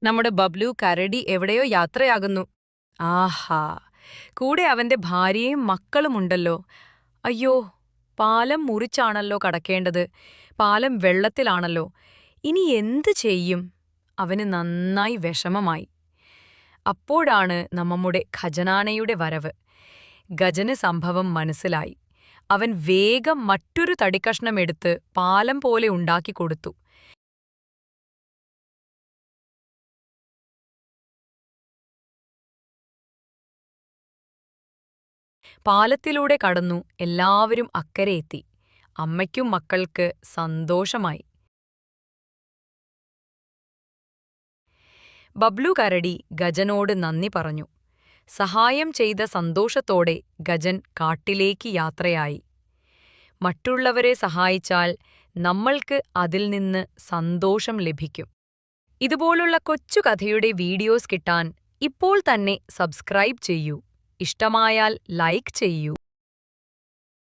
നമ്മുടെ ബബ്ലു കരടി എവിടെയോ യാത്രയാകുന്നു. ആഹാ, കൂടെ അവന്റെ ഭാര്യയും മക്കളുമുണ്ടല്ലോ. അയ്യോ, പാലം മുറിച്ചാണല്ലോ കടക്കേണ്ടത്. പാലം വെള്ളത്തിലാണല്ലോ. ഇനി എന്ത് ചെയ്യും? അവന് നന്നായി വിഷമമായി. അപ്പോഴാണ് നമ്മുടെ ഖജനാനയുടെ വരവ്. ഗജന് സംഭവം മനസ്സിലായി. അവൻ വേഗം മറ്റൊരു തടിക്കഷ്ണം എടുത്ത് പാലം പോലെ ഉണ്ടാക്കിക്കൊടുത്തു. പാലത്തിലൂടെ കടന്നു എല്ലാവരും അക്കരെ എത്തി. അമ്മയ്ക്കും മക്കൾക്ക് സന്തോഷമായി. ബബ്ലു കരടി ഗജനോട് നന്ദി പറഞ്ഞു. സഹായം ചെയ്ത സന്തോഷത്തോടെ ഗജൻ കാട്ടിലേക്ക് യാത്രയായി. മറ്റുള്ളവരെ സഹായിച്ചാൽ നമ്മൾക്ക് അതിൽ നിന്ന് സന്തോഷം ലഭിക്കും. ഇതുപോലുള്ള കൊച്ചു കഥയുടെ വീഡിയോസ് കിട്ടാൻ ഇപ്പോൾ തന്നെ സബ്സ്ക്രൈബ് ചെയ്യൂ. ഇഷ്ടമായാൽ ലൈക്ക് ചെയ്യൂ.